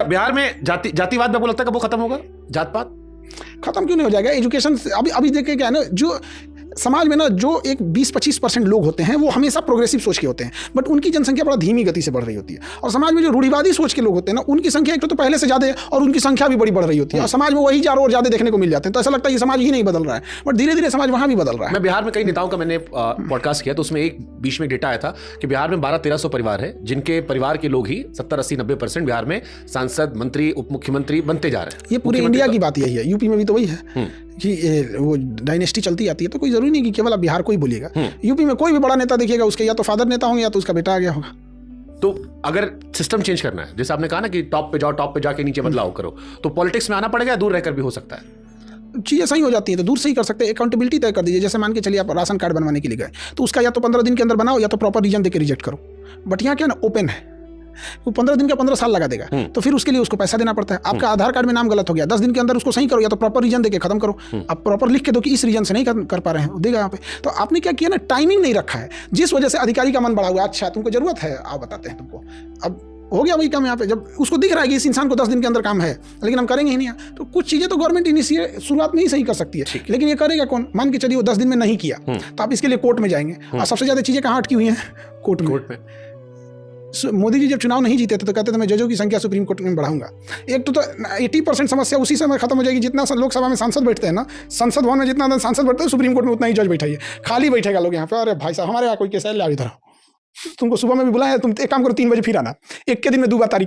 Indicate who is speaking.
Speaker 1: बिहार में जातिवाद में आपको लगता है कब वो खत्म होगा? जात पात
Speaker 2: खत्म क्यों नहीं हो जाएगा? एजुकेशन अभी देखिए क्या है ना, जो समाज में ना जो एक 20-25% लोग होते हैं वो हमेशा प्रोग्रेसिव सोच के होते हैं, बट उनकी जनसंख्या बड़ा धीमी गति से बढ़ रही होती है। और समाज में जो रूढ़िवादी सोच के लोग होते हैं ना, उनकी संख्या एक तो पहले से ज़्यादा है और उनकी संख्या भी बड़ी बढ़ रही होती है, और समाज में वही चारों और ज़्यादा देखने को मिल जाते हैं। तो ऐसा लगता है ये समाज ही नहीं बदल रहा है, बट धीरे धीरे समाज वहाँ भी बदल रहा है।
Speaker 1: मैं बिहार में कई नेताओं का मैंने पॉडकास्ट किया, तो उसमें एक बीच में डेटा आया था कि बिहार में 1200-1300 परिवार है जिनके परिवार के लोग ही 70-80-90% बिहार में सांसद, मंत्री, उप मुख्यमंत्री बनते जा रहे हैं।
Speaker 2: ये पूरे इंडिया की बात यही है, यूपी में भी तो वही है कि वो डायनेस्टी चलती आती है। तो कोई जरूरी नहीं कि केवल आप बिहार को ही बोलिएगा, यूपी में कोई भी बड़ा नेता देखिएगा उसके या तो फादर नेता होंगे या तो उसका बेटा आ गया होगा।
Speaker 1: तो अगर सिस्टम चेंज करना है, जैसे आपने कहा ना कि टॉप पे जाओ, टॉप पे जाके नीचे बदलाव करो, तो पॉलिटिक्स में आना पड़ेगा या दूर रहकर भी हो सकता है?
Speaker 2: चीज़ें सही हो जाती हैं तो दूर से ही कर सकते हैं। अकाउंटेबिलिटी तय कर दीजिए। जैसे मान के चलिए आप राशन कार्ड बनवाने के लिए गए तो उसका या तो 15 दिन के अंदर बनाओ या तो प्रॉपर रीजन देकर रिजेक्ट करो। बट यहाँ क्या ना, ओपन है, वो 15 दिन का 15 साल लगा देगा, तो फिर उसके लिए उसको पैसा देना पड़ता है। आपका आधार कार्ड में नाम गलत हो गया, 10 दिन के अंदर उसको सही करो या तो प्रॉपर रीजन देके खत्म करो। आप प्रॉपर लिख के दो कि इस रीजन से नहीं कर पा रहे हैं, देगा यहाँ पे। तो आपने क्या किया ना, टाइमिंग नहीं रखा है, जिस वजह से अधिकारी का मन बढ़ा हुआ है। अच्छा तुमको जरूरत है, आप बताते हैं तुमको, अब हो गया वही काम यहाँ पे। जब उसको दिख रहा है कि इस इंसान को 10 दिन के अंदर काम है, लेकिन हम करेंगे ही नहीं, तो कुछ चीज़ें तो गवर्नमेंट इनिशिएट शुरुआत में ही सही कर सकती है, लेकिन ये करेगा कौन? मान के चलिए वो 10 दिन में नहीं किया तो आप इसके लिए कोर्ट में जाएंगे, और सबसे ज़्यादा चीज़ें कहाँ अटकी हुई हैं? कोर्ट में। मोदी जी जब चुनाव नहीं जीते थे तो कहते थे मैं जजों की संख्या सुप्रीम कोर्ट में बढ़ाऊंगा। एक तो 80% समस्या उसी समय खत्म हो जाएगी जितना लोकसभा में सांसद बैठते हैं ना, संसद भवन में जितना सांसद बैठते हैं सुप्रीम कोर्ट में उतना ही जज बैठाइए, खाली बैठेगा लोग यहाँ पे। अरे भाई साहब हमारे यहाँ कोई केस है, ले आओ इधर, तुमको सुबह में भी बुलाया, तुम एक काम करो 3 बजे फिर आना, एक के दिन में 2 बार तारीख